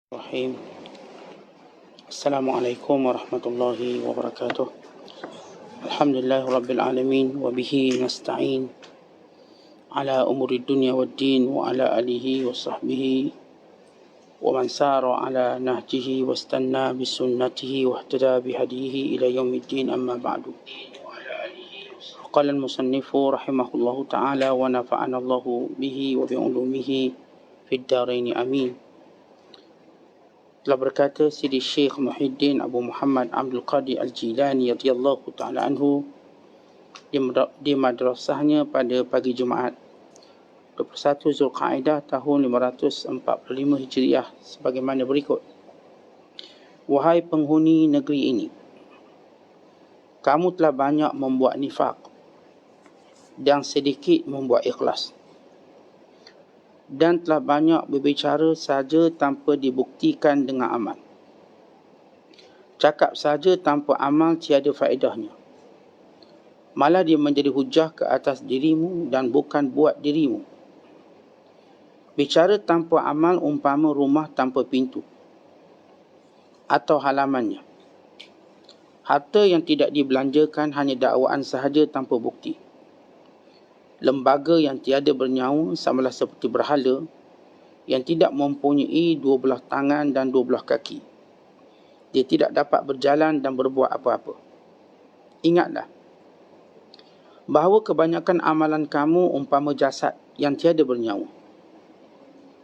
Bismillahirrahmanirrahim. Assalamualaikum warahmatullahi wabarakatuh. Alhamdulillah rabbil alamin wa bihi nasta'in ala umuri dunya waddin wa ala alihi wa sahbihi wa man sara ala nahjihi wa istanna bisunnatihi wa ihtada bihadihi ila yaumiddin, amma ba'du. Qala al-musannifu rahimahullahu ta'ala wa nafa'ana Allahu bihi wa bi'ulumihi fid darain amin. Telah berkata Sidi Syekh Muhyiddin Abu Muhammad Abdul Qadir Al-Jilani radhiyallahu ta'ala anhu di madrasahnya pada pagi Jumaat 21 Zulqa'adah tahun 545 Hijriah sebagaimana berikut. Wahai penghuni negeri ini, kamu telah banyak membuat nifaq dan sedikit membuat ikhlas, dan telah banyak berbicara saja tanpa dibuktikan dengan amal. Cakap saja tanpa amal tiada faedahnya. Malah dia menjadi hujah ke atas dirimu dan bukan buat dirimu. Bicara tanpa amal umpama rumah tanpa pintu atau halamannya. Harta yang tidak dibelanjakan hanya dakwaan sahaja tanpa bukti. Lembaga yang tiada bernyawa samalah seperti berhala yang tidak mempunyai dua belah tangan dan dua belah kaki. Dia tidak dapat berjalan dan berbuat apa-apa. Ingatlah bahawa kebanyakan amalan kamu umpama jasad yang tiada bernyawa.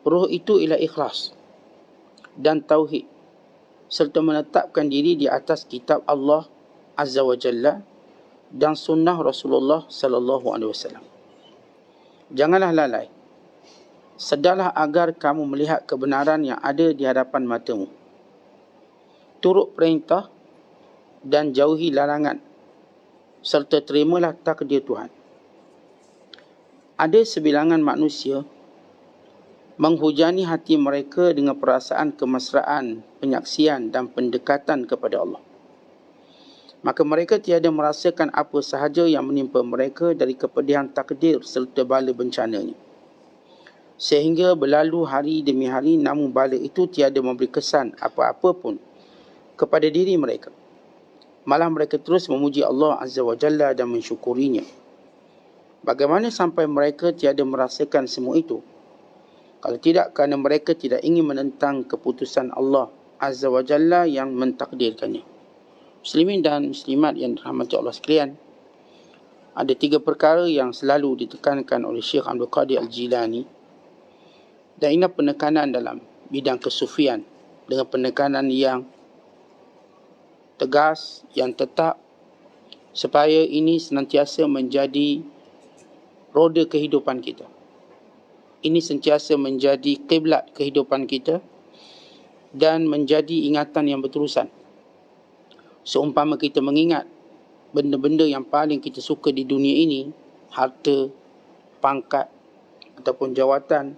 Roh itu ialah ikhlas dan tauhid serta menetapkan diri di atas kitab Allah Azza wa Jalla dan sunnah Rasulullah sallallahu alaihi wasallam. Janganlah lalai. Sedarlah agar kamu melihat kebenaran yang ada di hadapan matamu. Turut perintah dan jauhi larangan, serta terimalah takdir Tuhan. Ada sebilangan manusia menghujani hati mereka dengan perasaan kemesraan, penyaksian dan pendekatan kepada Allah. Maka mereka tiada merasakan apa sahaja yang menimpa mereka dari kepedihan takdir serta bala bencananya. Sehingga berlalu hari demi hari, namun bala itu tiada memberi kesan apa-apa pun kepada diri mereka. Malah mereka terus memuji Allah Azza wa Jalla dan mensyukurinya. Bagaimana sampai mereka tiada merasakan semua itu? Kalau tidak kerana mereka tidak ingin menentang keputusan Allah Azza wa Jalla yang mentakdirkannya. Muslimin dan muslimat yang dirahmati Allah sekalian, ada 3 perkara yang selalu ditekankan oleh Syekh Abdul Qadir Al-Jilani, dan ini penekanan dalam bidang kesufian dengan penekanan yang tegas, yang tetap, supaya ini senantiasa menjadi roda kehidupan kita. Ini sentiasa menjadi kiblat kehidupan kita dan menjadi ingatan yang berterusan. Seumpama kita mengingat benda-benda yang paling kita suka di dunia ini, harta, pangkat ataupun jawatan,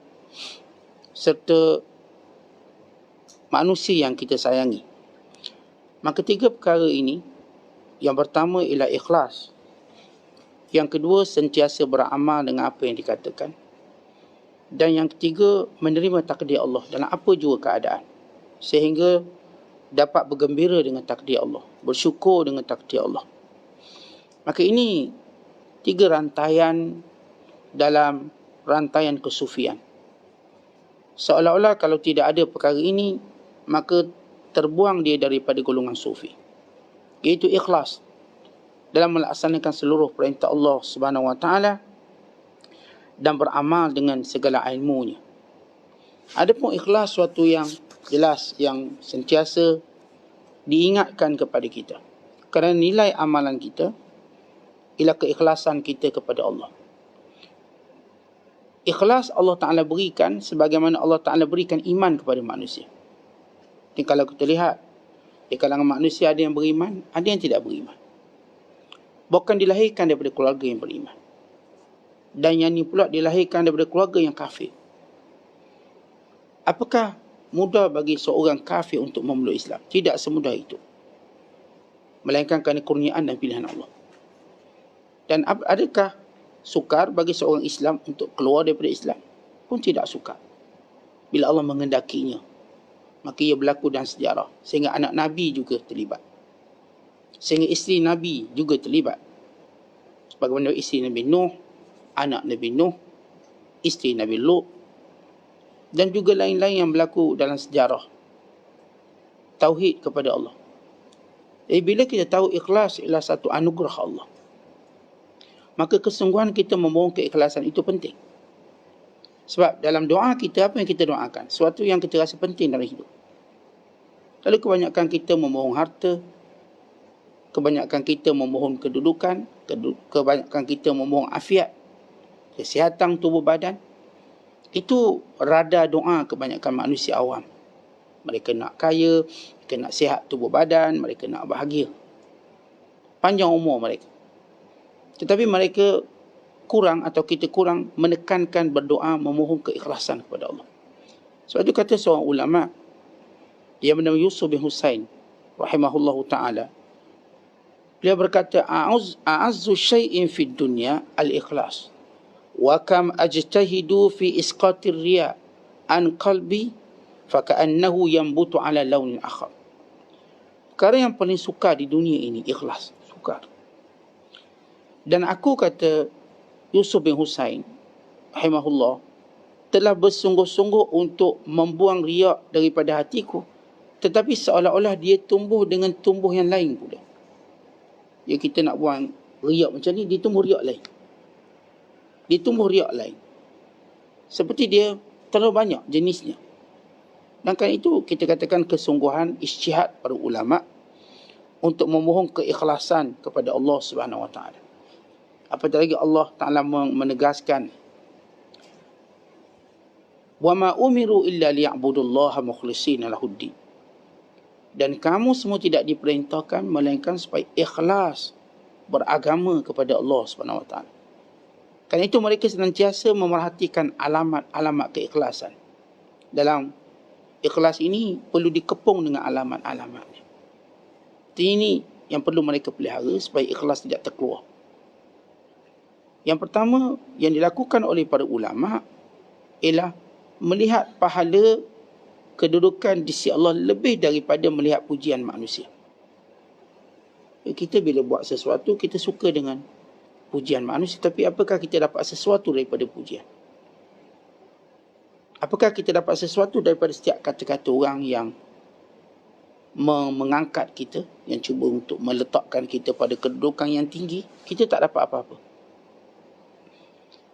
serta manusia yang kita sayangi. Maka 3 perkara ini, yang pertama ialah ikhlas. Yang kedua, sentiasa beramal dengan apa yang dikatakan. Dan yang ketiga, menerima takdir Allah dalam apa jua keadaan, sehingga dapat bergembira dengan takdir Allah, bersyukur dengan takdir Allah. Maka ini 3 rantaian dalam rantaian kesufian. Seolah-olah kalau tidak ada perkara ini, maka terbuang dia daripada golongan sufi. Iaitu ikhlas dalam melaksanakan seluruh perintah Allah Subhanahu wa taala dan beramal dengan segala ilmunya. Adapun ikhlas suatu yang jelas, yang sentiasa diingatkan kepada kita. Kerana nilai amalan kita ialah keikhlasan kita kepada Allah. Ikhlas Allah Ta'ala berikan sebagaimana Allah Ta'ala berikan iman kepada manusia. Jadi kalau kita lihat, di kalangan manusia ada yang beriman, ada yang tidak beriman. Bukan dilahirkan daripada keluarga yang beriman. Dan yang ini pula dilahirkan daripada keluarga yang kafir. Apakah mudah bagi seorang kafir untuk memeluk Islam? Tidak semudah itu. Melainkan kerana kurniaan dan pilihan Allah. Dan adakah sukar bagi seorang Islam untuk keluar daripada Islam? Pun tidak sukar. Bila Allah mengendakinya, Maka ia berlaku dalam sejarah. Sehingga anak Nabi juga terlibat. Sehingga isteri Nabi juga terlibat. Sebagaimana isteri Nabi Nuh, anak Nabi Nuh, isteri Nabi Lut, dan juga lain-lain yang berlaku dalam sejarah. Tauhid kepada Allah. Jadi bila kita tahu ikhlas ialah satu anugerah Allah, maka kesungguhan kita memohon keikhlasan itu penting. Sebab dalam doa kita, apa yang kita doakan? Sesuatu yang kita rasa penting dalam hidup. Lalu kebanyakan kita memohon harta, kebanyakan kita memohon kedudukan, kebanyakan kita memohon afiat, kesihatan tubuh badan. Itu rada doa kebanyakan manusia awam. Mereka nak kaya, mereka nak sihat tubuh badan, mereka nak bahagia, panjang umur mereka. Tetapi mereka kurang atau kita kurang menekankan berdoa memohon keikhlasan kepada Allah. Sebab itu kata seorang ulama yang bernama Yusuf bin Husain rahimahullahu ta'ala, beliau berkata, a'azzu syai'in fid dunya al-ikhlas wa kam ajtahidu fi isqatir riya an qalbi faka'annahu yambutu ala launin akhar. Perkara yang paling sukar di dunia ini ikhlas, sukar. Dan aku, kata Yusuf bin Husain rahimahullah, telah bersungguh-sungguh untuk membuang riak daripada hatiku, tetapi seolah-olah dia tumbuh dengan tumbuh yang lain pula. Ya, kita nak buang riak macam ni, dia tumbuh riak lain. Dia tumbuh riak lain. Seperti dia terlalu banyak jenisnya. Dan kerana itu kita katakan kesungguhan ijtihad para ulama untuk memohon keikhlasan kepada Allah Subhanahu Wa Taala. Apatah lagi Allah Taala menegaskan, wa ma umiru illa liya'budullaha mukhlishina lahuddin. Dan kamu semua tidak diperintahkan melainkan supaya ikhlas beragama kepada Allah Subhanahu Wa Taala. Kerana itu mereka senantiasa memerhatikan alamat-alamat keikhlasan. Dalam ikhlas ini perlu dikepung dengan alamat-alamatnya. Ini yang perlu mereka pelihara supaya ikhlas tidak terkeluar. Yang pertama yang dilakukan oleh para ulama ialah melihat pahala kedudukan di sisi Allah lebih daripada melihat pujian manusia. Kita bila buat sesuatu, kita suka dengan pujian manusia, tapi apakah kita dapat sesuatu daripada pujian? Apakah kita dapat sesuatu daripada setiap kata-kata orang yang mengangkat kita, yang cuba untuk meletakkan kita pada kedudukan yang tinggi? Kita tak dapat apa-apa.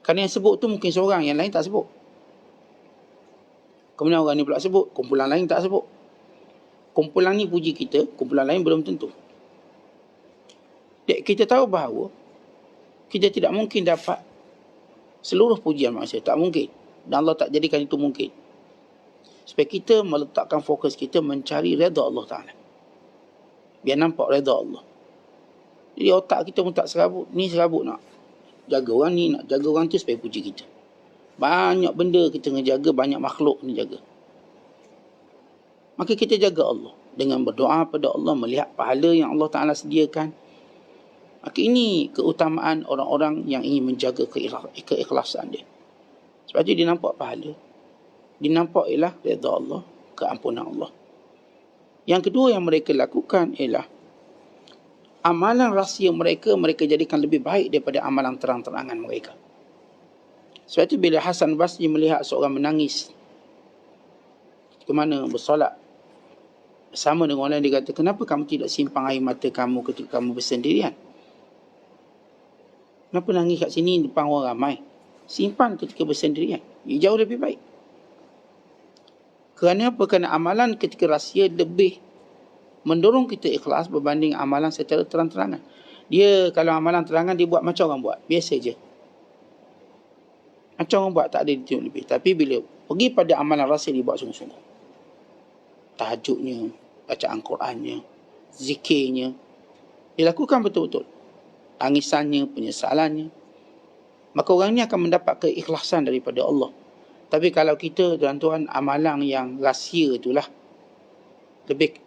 Kerana yang sebut tu mungkin seorang, yang lain tak sebut. Kemudian orang ni pula sebut, kumpulan lain tak sebut. Kumpulan ni puji kita, kumpulan lain belum tentu. Kita tahu bahawa kita tidak mungkin dapat seluruh pujian manusia, tak mungkin. Dan Allah tak jadikan itu mungkin. Supaya kita meletakkan fokus kita mencari redha Allah Ta'ala. Biar nampak redha Allah. Jadi otak kita pun tak serabut. Ni serabut nak jaga orang ni, nak jaga orang tu supaya puji kita. Banyak benda kita ngejaga, banyak makhluk ni jaga. Maka kita jaga Allah dengan berdoa pada Allah, melihat pahala yang Allah Ta'ala sediakan. Maka ini keutamaan orang-orang yang ingin menjaga keikhlasan dia. Sebab itu dia nampak pahala. Dia nampak ialah redha Allah, keampunan Allah. Yang kedua yang mereka lakukan ialah amalan rahsia mereka jadikan lebih baik daripada amalan terang-terangan mereka. Sebab itu bila Hasan Basri melihat seorang menangis ke mana bersolat bersama dengan orang lain, dia kata, kenapa kamu tidak simpang air mata kamu ketika kamu bersendirian? Kenapa nangis kat sini depan orang ramai? Simpan ketika bersendirian. Ia jauh lebih baik. Kerana apa? Kerana amalan ketika rahsia lebih mendorong kita ikhlas berbanding amalan secara terang-terangan. Dia kalau amalan terangan, dia buat macam orang buat. Biasa je. Macam orang buat, tak ada ditunjuk lebih. Tapi bila pergi pada amalan rahsia, dia buat sungguh-sungguh. Tahajudnya, bacaan Qurannya, zikirnya, dilakukan betul-betul. Tangisannya, penyesalannya. Maka orang ini akan mendapat keikhlasan daripada Allah. Tapi kalau kita, tuan-tuan, amalan yang rahsia itulah lebih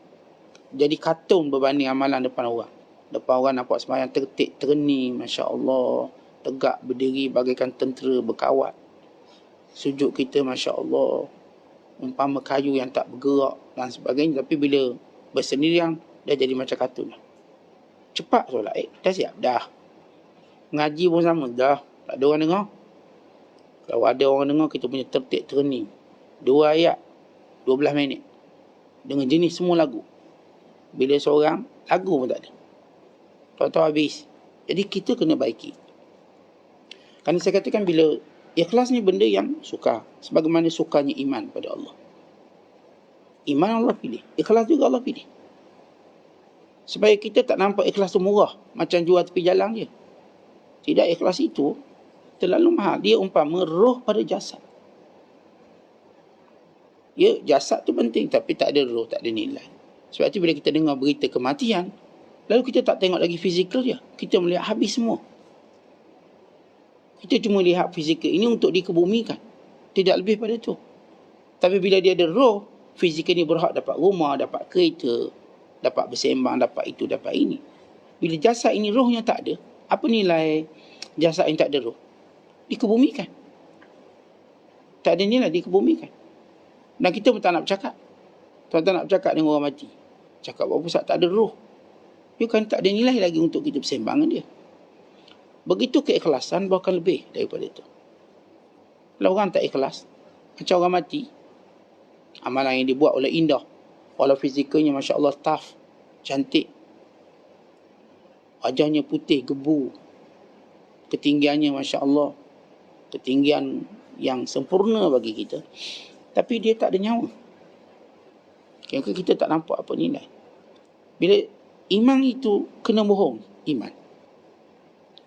jadi katun berbanding amalan depan orang. Depan orang nampak sembahyang tertik, terni, Masya Allah, tegak berdiri bagaikan tentera berkawat. Sujud kita, Masya Allah, umpama kayu yang tak bergerak dan sebagainya, tapi bila bersendirian dah jadi macam kartun. Cepat solat, dah siap, dah. Ngaji pun sama, dah. Tak ada orang dengar. Kalau ada orang dengar, kita punya tertib training. 2 ayat, 12 minit. Dengan jenis semua lagu. Bila seorang, lagu pun tak ada. Tahu-tahu habis. Jadi kita kena baiki. Kerana saya katakan bila ikhlas ni benda yang suka. Sebagaimana sukanya iman pada Allah. Iman Allah pilih. Ikhlas juga Allah pilih. Supaya kita tak nampak ikhlas tu murah. Macam jual tepi jalan je. Tidak, ikhlas itu terlalu mahal. Dia umpama roh pada jasad. Ya, jasad tu penting. Tapi tak ada roh, tak ada nilai. Sebab itu bila kita dengar berita kematian, lalu kita tak tengok lagi fizikal dia. Kita melihat habis semua. Kita cuma lihat fizikal ini untuk dikebumikan. Tidak lebih pada tu. Tapi bila dia ada roh, fizikal ni berhak dapat rumah, dapat kereta, dapat bersembang, dapat itu, dapat ini. Bila jasad ini rohnya tak ada, apa nilai jasad yang tak ada roh? Dikebumikan. Tak ada nilai, dikebumikan. Dan kita pun tak nak bercakap. Tuan-tuan nak bercakap dengan orang mati. Cakap apa Ustaz, tak ada roh. Dia kan tak ada nilai lagi untuk kita bersembang dengan dia. Begitu keikhlasan bahkan lebih daripada itu. Kalau orang tak ikhlas, macam orang mati, amalan yang dibuat oleh indah, walau fizikalnya Masya Allah tough, cantik, wajahnya putih, gebu, ketinggiannya Masya Allah, ketinggian yang sempurna bagi kita, tapi dia tak ada nyawa. Kita tak nampak apa nilai. Bila iman itu kena mohon, iman.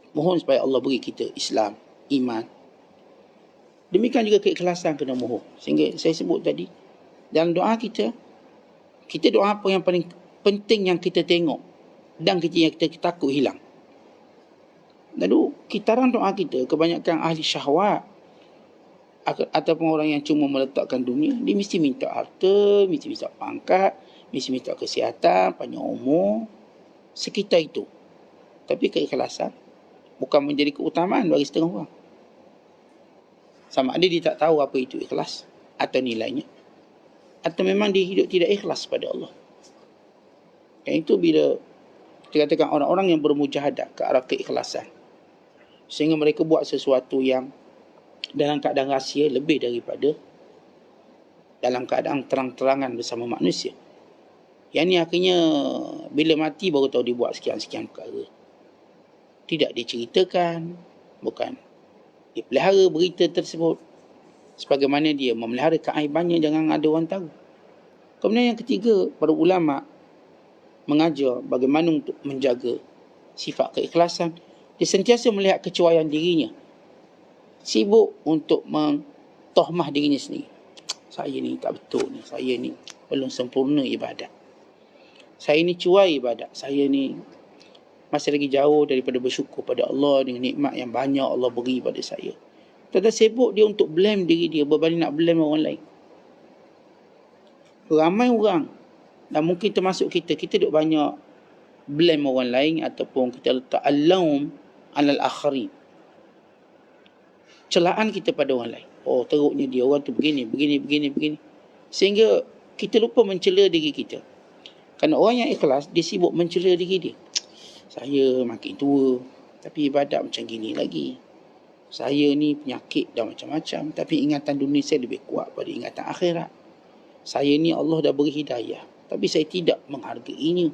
Mohon supaya Allah beri kita Islam, iman. Demikian juga keikhlasan kena mohon. Sehingga saya sebut tadi, dalam doa kita doa apa yang paling penting yang kita tengok dan yang kita takut hilang. Lalu kitaran doa kita, kebanyakan ahli syahwat ataupun orang yang cuma meletakkan dunia, dia mesti minta harta, mesti minta pangkat, mesti minta kesihatan, panjang umur, sekitar itu. Tapi keikhlasan bukan menjadi keutamaan bagi setengah orang. Sama ada dia tak tahu apa itu ikhlas atau nilainya, atau memang dia hidup tidak ikhlas pada Allah. Dan itu bila kita katakan orang-orang yang bermujahadah ke arah keikhlasan, sehingga mereka buat sesuatu yang dalam keadaan rahsia lebih daripada dalam keadaan terang-terangan bersama manusia. Yang ni akhirnya bila mati baru tahu dia buat sekian-sekian perkara. Tidak diceritakan, bukan dipelihara berita tersebut. Sebagaimana dia memelihara keaibannya, jangan ada orang tahu. Kemudian yang ketiga, para ulama mengajar bagaimana untuk menjaga sifat keikhlasan. Dia sentiasa melihat kecuaian dirinya. Sibuk untuk mentohmah dirinya sendiri. Saya ni tak betul ni. Saya ni belum sempurna ibadat. Saya ni cuai ibadat. Saya ni masih lagi jauh daripada bersyukur pada Allah dengan nikmat yang banyak Allah beri pada saya. Tetapi sibuk dia untuk blame diri dia berbanding nak blame orang lain. Ramai orang, dan mungkin termasuk kita duk banyak blame orang lain ataupun kita letak al-laum alal akharin. Celaan kita pada orang lain. Oh, teruknya dia, orang tu begini. Sehingga kita lupa mencela diri kita. Kerana orang yang ikhlas, dia sibuk mencela diri dia. Saya makin tua, tapi ibadat macam gini lagi. Saya ni penyakit dah macam-macam, tapi ingatan dunia saya lebih kuat pada ingatan akhirat. Saya ni Allah dah beri hidayah, tapi saya tidak menghargainya.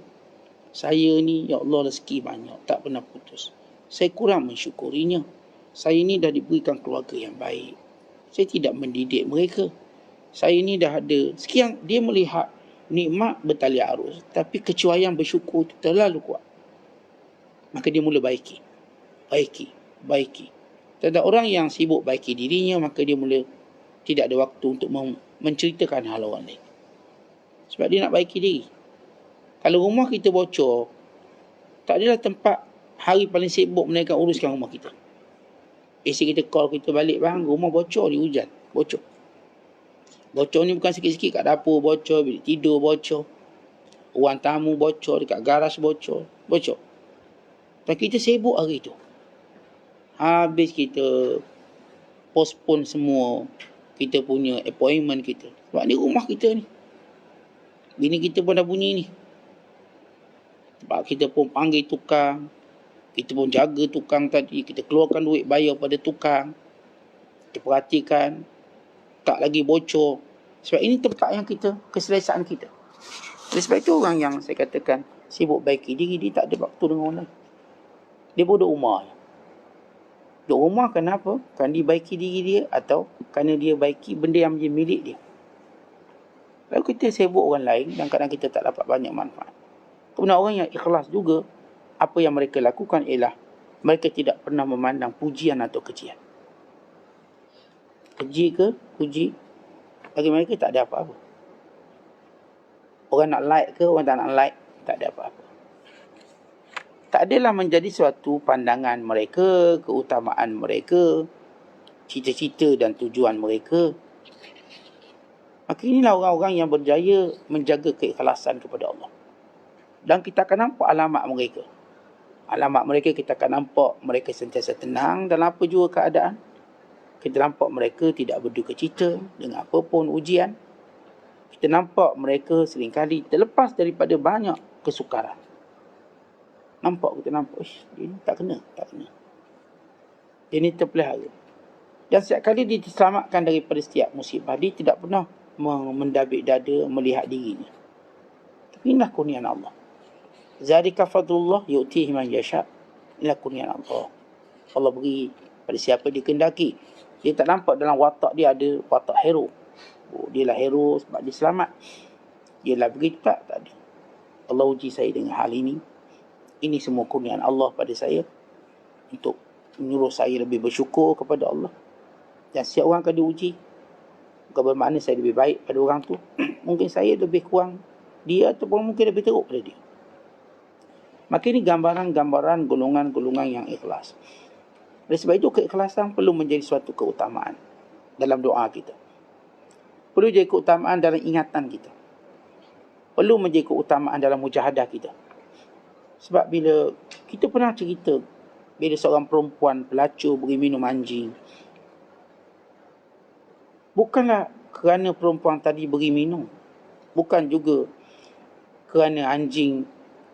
Saya ni, ya Allah, rezeki banyak, tak pernah putus. Saya kurang mensyukurinya. Saya ni dah diberikan keluarga yang baik. Saya tidak mendidik mereka. Saya ni dah ada sekian. Dia melihat nikmat bertali arus, tapi kecuaian bersyukur itu terlalu kuat. Maka dia mula baiki. Tetapi orang yang sibuk baiki dirinya, maka dia mula tidak ada waktu untuk menceritakan hal orang lain. Sebab dia nak baiki diri. Kalau rumah kita bocor, tak adalah tempat hari paling sibuk menaikkan uruskan rumah kita. Isteri kita call kita balik, bang, rumah bocor ni, hujan, bocor. Bocor ni bukan sikit-sikit, kat dapur bocor, bilik tidur bocor, ruang tamu bocor, dekat garas bocor. Dan kita sibuk hari tu. Habis kita postpone semua kita punya appointment kita. Sebab ni rumah kita ni. Bini kita pun dah bunyi ni. Sebab kita pun panggil tukang, kita pun jaga tukang tadi, kita keluarkan duit bayar pada tukang, kita perhatikan, tak lagi bocor. Sebab ini tempat yang kita, keselesaan kita. Oleh sebab itu orang yang saya katakan sibuk baiki diri, dia tak ada waktu dengan orang lain. Dia pun duduk rumah. Duduk rumah kenapa? Kan dia baiki diri dia atau kerana dia baiki benda yang menjadi milik dia. Lalu kita sibuk orang lain dan kadang kita tak dapat banyak manfaat. Kemudian orang yang ikhlas juga, apa yang mereka lakukan ialah mereka tidak pernah memandang pujian atau kejian. Keji ke puji, bagi mereka tak ada apa-apa. Orang nak like ke, orang tak nak like, tak ada apa-apa. Tak adalah menjadi suatu pandangan mereka, keutamaan mereka, cita-cita dan tujuan mereka. Maka inilah orang-orang yang berjaya menjaga keikhlasan kepada Allah. Dan kita akan nampak alamat mereka. Alamat mereka kita akan nampak mereka sentiasa tenang dalam apa jua keadaan. Kita nampak mereka tidak berduka cita dengan apapun ujian. Kita nampak mereka seringkali terlepas daripada banyak kesukaran. Kita nampak, dia ni tak kena. Dia ni terpelihara. Dan setiap kali dia diselamatkan daripada setiap musibah, dia tidak pernah mendabik dada melihat dirinya. Tapi inilah kurniaan Allah. Zalika fadlullah yu'tihi man yasha'. Inilah kurniaan Allah. Allah beri pada siapa dikehendaki. Dia tak nampak dalam watak dia ada watak hero. Dia lah hero sebab dia selamat. Dia lah begitu tak ada. Allah uji saya dengan hal ini. Ini semua kurniaan Allah pada saya untuk menyuruh saya lebih bersyukur kepada Allah. Dan setiap orang akan diuji. Bukan bermakna saya lebih baik pada orang tu. Mungkin saya lebih kurang dia ataupun mungkin lebih teruk pada dia. Maka ini gambaran-gambaran golongan-golongan yang ikhlas. Oleh sebab itu keikhlasan perlu menjadi suatu keutamaan dalam doa kita. Perlu jadi keutamaan dalam ingatan kita. Perlu menjadi keutamaan dalam mujahadah kita. Sebab bila kita pernah cerita, bila seorang perempuan pelacur beri minum anjing, bukanlah kerana perempuan tadi beri minum, bukan juga kerana anjing,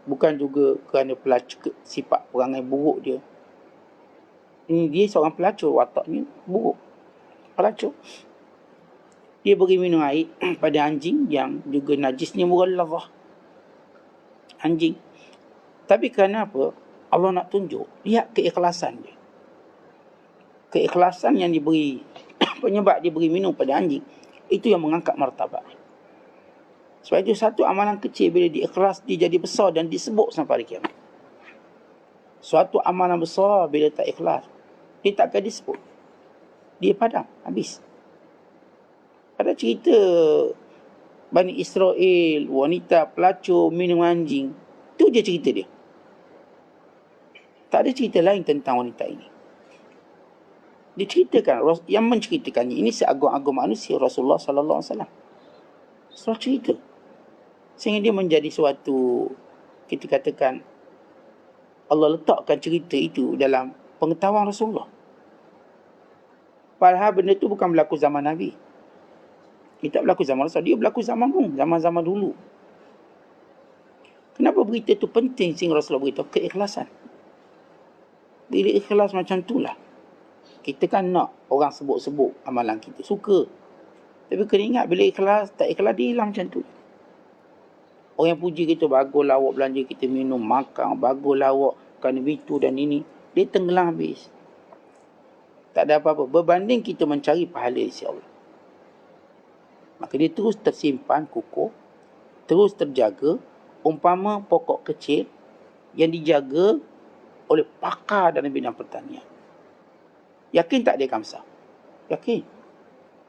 bukan juga kerana pelacur sifat perangai buruk dia. Ini dia seorang pelacur, wataknya buruk. Pelacur. Dia beri minum air pada anjing yang juga najisnya mughalladhah. Anjing. Tapi kerana apa? Allah nak tunjuk, lihat keikhlasan dia. Keikhlasan yang diberi, penyebab dia beri minum pada anjing, itu yang mengangkat martabat. Sebab itu satu amalan kecil bila diikhlas, dia jadi besar dan disebut sampai hari kiamat. Suatu amalan besar bila tak ikhlas, dia tak akan disebut. Dia padam, habis. Ada cerita Bani Israel, wanita pelacur minum anjing. Itu je cerita dia. Tak ada cerita lain tentang wanita ini. Diceritakan, yang menceritakannya ini seagung-agung manusia, Rasulullah sallallahu alaihi wasallam. Suatu cerita. Sehingga dia menjadi suatu, kita katakan, Allah letakkan cerita itu dalam pengetahuan Rasulullah. Padahal benda itu bukan berlaku zaman Nabi. Dia tak berlaku zaman Rasul. Dia berlaku zaman-zaman dulu. Kenapa berita itu penting sehingga Rasulullah beritahu? Keikhlasan. Bila ikhlas macam itulah, kita kan nak orang sebut-sebut amalan kita. Suka. Tapi kena ingat bila ikhlas, tak ikhlas dia hilang macam tu. Orang yang puji kita, baguslah awak belanja kita minum, makan, baguslah awak kerana itu dan ini. Dia tenggelam habis. Tak ada apa-apa. Berbanding kita mencari pahala isi Allah. Maka dia terus tersimpan kukuh, terus terjaga, umpama pokok kecil yang dijaga oleh pakar dalam bidang pertanian. Yakin tak dia akan besar? Yakin.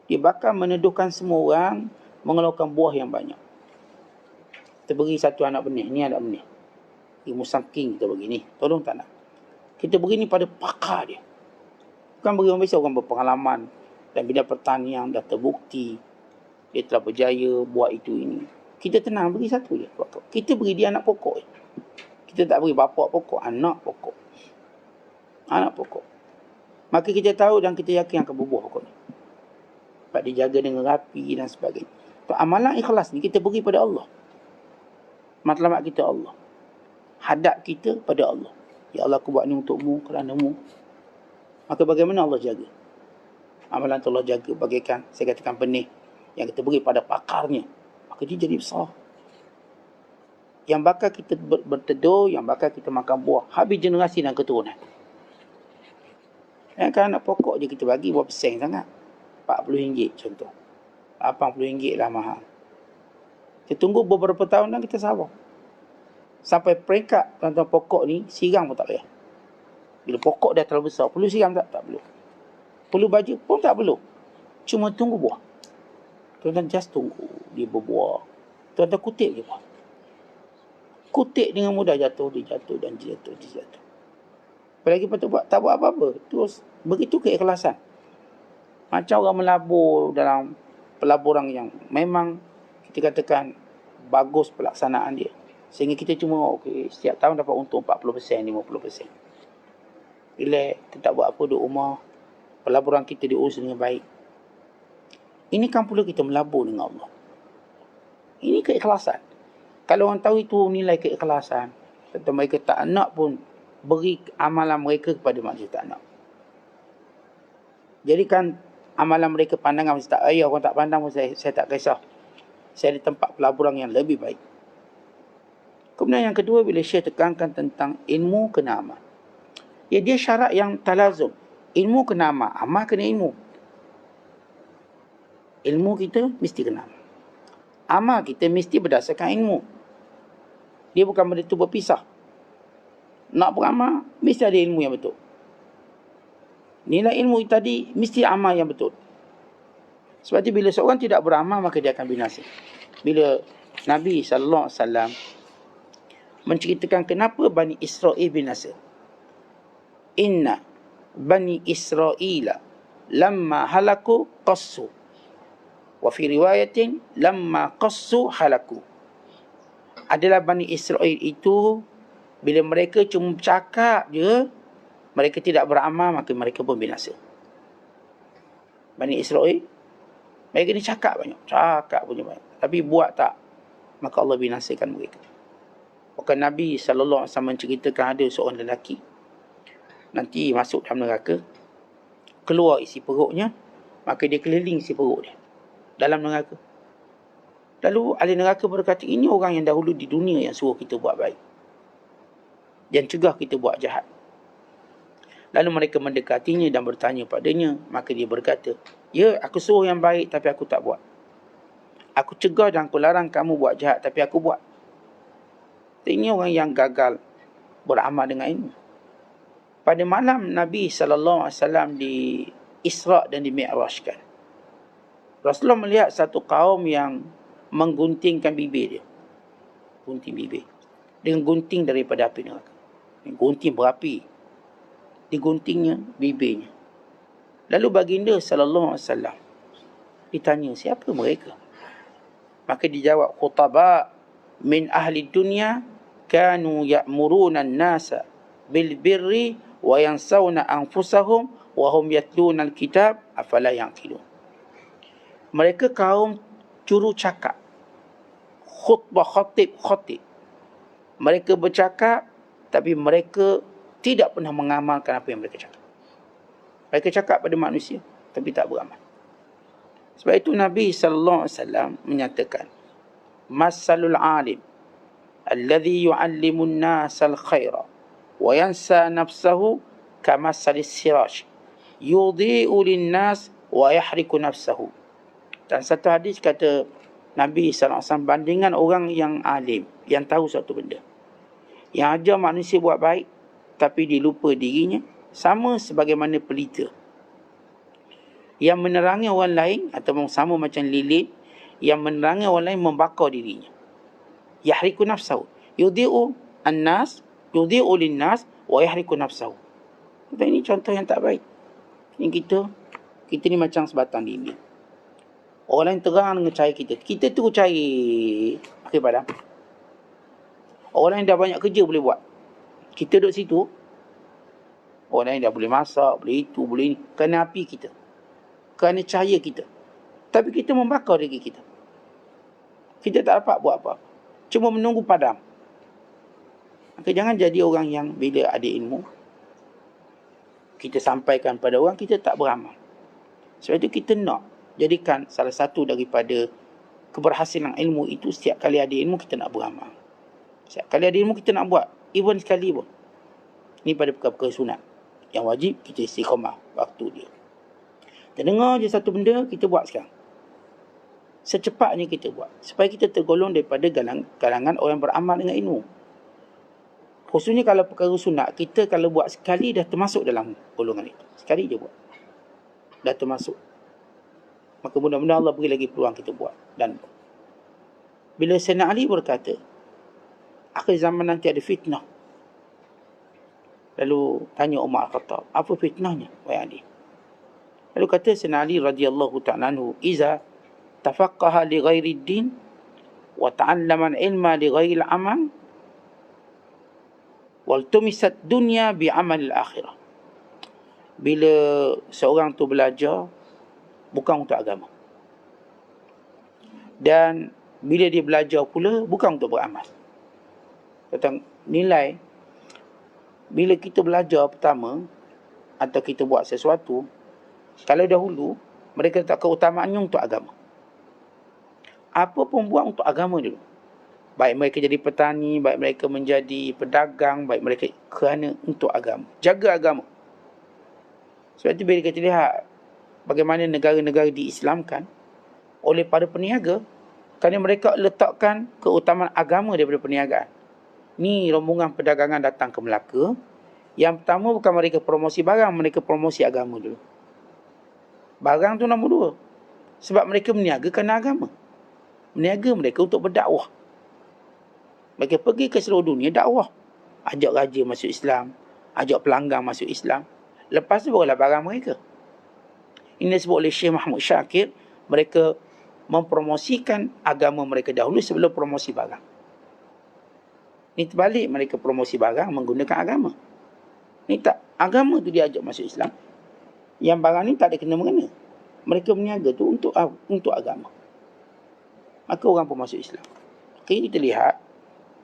Dia bakal meneduhkan semua orang mengeluarkan buah yang banyak. Kita beri satu anak benih. Ni anak benih. Ilmu saking kita beri ni. Tolong tak nak. Kita beri ni pada pakar dia. Bukan beri orang biasa, orang berpengalaman dan bidang pertanian dah terbukti. Dia telah berjaya buat itu ini. Kita tenang beri satu je. Kita beri dia anak pokok. Kita tak beri bapak pokok, anak pokok. Anak pokok. Maka kita tahu dan kita yakin akan berbuah pokok ni. Dapat dijaga dengan rapi dan sebagainya. So, amalan ikhlas ni kita beri pada Allah. Matlamat kita Allah. Hadap kita pada Allah. Ya Allah, aku buat ni untukmu, kerana-Mu. Maka bagaimana Allah jaga? Amalan tu Allah jaga bagaikan, saya katakan, benih yang kita beri pada pakarnya. Maka dia jadi besar. Yang bakal kita berteduh, yang bakal kita makan buah. Habis generasi dan keturunan. Kan anak pokok je kita bagi, berapa sen sangat? RM40 contoh. RM80 lah mahal. Kita tunggu beberapa tahun dan kita sabar. Sampai peringkat tuan-tuan pokok ni, siram pun tak payah. Bila pokok dah terlalu besar, perlu siram tak? Tak perlu. Perlu baju pun tak perlu. Cuma tunggu buah. Tuan-tuan just tunggu dia berbuah. Tuan-tuan kutip je buah. Kutip dengan mudah, jatuh, dia jatuh dan dia jatuh, dia jatuh. Apalagi patut buat, tak buat apa-apa. Terus begitu keikhlasan. Macam orang melabur dalam pelaburan yang memang kita katakan bagus pelaksanaan dia. Sehingga kita cuma setiap tahun dapat untung 40%, 50%. Bila kita tak buat apa, duduk rumah, pelaburan kita diurus dengan baik. Ini kan pula kita melabur dengan Allah. Ini keikhlasan. Kalau orang tahu itu nilai keikhlasan, atau mereka tak nak pun beri amalan mereka kepada manusia tak nak. Jadikan amalan mereka pandangan mesti tak payah, orang tak pandang pun saya tak kisah. Saya di tempat pelaburan yang lebih baik. Kemudian yang kedua, bila Syekh tekankan tentang ilmu kena amal. Ya, dia syarat yang talazum. Ilmu kena amal, amal kena ilmu. Ilmu kita mesti kena amal. Amal kita mesti berdasarkan ilmu. Dia bukan benda tu berpisah. Nak beramal, mesti ada ilmu yang betul. Nilai ilmu tadi, mesti amal yang betul. Sebab itu bila seorang tidak beramal, maka dia akan binasa. Bila Nabi SAW menceritakan kenapa Bani Israel binasa. Inna Bani Israel lamma halaku qassu. Wa fi riwayatin lamma qassu halaku. Adalah Bani Israel itu, bila mereka cuma cakap je, mereka tidak beramal, maka mereka pun binasa. Bani Israel, mereka ni cakap banyak. Cakap punya banyak. Tapi buat tak, maka Allah binasakan mereka. Bahkan Nabi SAW menceritakan ada seorang lelaki, nanti masuk dalam neraka, keluar isi perutnya, maka dia keliling isi perut dia dalam neraka. Lalu ahli neraka berkata, ini orang yang dahulu di dunia yang suruh kita buat baik dan cegah kita buat jahat. Lalu mereka mendekatinya dan bertanya padanya, maka dia berkata, ya, aku suruh yang baik tapi aku tak buat. Aku cegah dan aku larang kamu buat jahat tapi aku buat. Ini orang yang gagal beramal dengan ilmu. Pada malam Nabi SAW di Isra' dan di Mi'rajkan, Rasulullah melihat satu kaum yang mengguntingkan bibir dia. Gunting bibir. Dengan gunting daripada api neraka. Gunting berapi. Diguntingnya bibirnya. Lalu baginda SAW ditanya, siapa mereka? Maka dijawab, khutaba min ahli dunya kanu ya'muruna an-nasa bil birri wa yansawna anfusahum wa hum yatluna al-kitab afala yaqilun. Mereka kaum juru cakap, khutbah khatib. Mereka bercakap tapi mereka tidak pernah mengamalkan apa yang mereka cakap. Mereka cakap pada manusia tapi tak beramal. Sebab itu Nabi SAW menyatakan, masalul alim alladhi yu'allimu an-nasa al-khaira wa yansa nafsahu kamasalis siraj yudhi'u lin-nas wa yahriku nafsahu. Dan satu hadis kata Nabi SAW, bandingan orang yang alim, yang tahu satu benda, yang ajar manusia buat baik tapi dia lupa dirinya, sama sebagaimana pelita yang menerangi orang lain, atau sama macam lilin yang menerangi orang lain membakar dirinya. Yahriku nafsahu, yudhi'u an-nas, yudhi'u lin-nas wa yahriku nafsahu. Ini contoh yang tak baik. Ini kita ni macam sebatang lilin. Orang lain terang dengan cahaya kita. Kita tu cahaya akhir padam. Orang lain dah banyak kerja boleh buat. Kita duduk situ. Orang lain dah boleh masak, boleh itu, boleh ini. Kerana api kita. Kerana cahaya kita. Tapi kita membakar diri kita. Kita tak dapat buat apa-apa. Cuma menunggu padam. Maka jangan jadi orang yang bila ada ilmu, kita sampaikan pada orang, kita tak beramal. Sebab itu kita nak jadikan salah satu daripada keberhasilan ilmu itu, setiap kali ada ilmu kita nak beramal. Setiap kali ada ilmu kita nak buat, even sekali pun. Ini pada perkara-perkara sunat. Yang wajib kita istiqamah waktu dia. Kita dengar je satu benda, kita buat sekarang. Secepatnya kita buat. Supaya kita tergolong daripada kalangan orang beramal dengan ilmu. Khususnya kalau perkara sunat, kita kalau buat sekali dah termasuk dalam golongan itu. Sekali je buat. Dah termasuk. Maka mudah-mudahan Allah beri lagi peluang kita buat. Dan bila Sayyidina Ali berkata, akhir zaman nanti ada fitnah. Lalu tanya Umar Al-Khattab, apa fitnahnya, wahai Ali? Lalu kata Sayyidina Ali radhiyallahu ta'ala anhu, iza tafaqqaha li ghairi din wa ta'allama al-ilma li ghairi al-amal wal tumisat dunya bi amal al-akhirah. Bila seorang tu belajar bukan untuk agama, dan bila dia belajar pula bukan untuk beramal. Kata nilai bila kita belajar pertama atau kita buat sesuatu, kalau dahulu mereka letak keutamaannya untuk agama. Apa pun buat untuk agama dulu. Baik mereka jadi petani, baik mereka menjadi pedagang, baik mereka kerana untuk agama. Jaga agama. Sebab itu bila kita lihat bagaimana negara-negara diislamkan oleh para peniaga, kerana mereka letakkan keutamaan agama daripada perniagaan. Ni rombongan perdagangan datang ke Melaka. Yang pertama bukan mereka promosi barang, mereka promosi agama dulu. Barang tu nombor dua. Sebab mereka meniaga kerana agama. Meniaga mereka untuk berdakwah. Mereka pergi ke seluruh dunia dakwah. Ajak raja masuk Islam, ajak pelanggan masuk Islam. Lepas tu barulah barang mereka. Ini disebut oleh Syekh Mahmud Syakir, mereka mempromosikan agama mereka dahulu sebelum promosi barang. Ini terbalik, mereka promosi barang menggunakan agama. Ini tak, agama tu dia ajak masuk Islam. Yang barang ni tak ada kena-mengena. Mereka berniaga tu untuk agama. Maka orang pun masuk Islam. Okay, kita lihat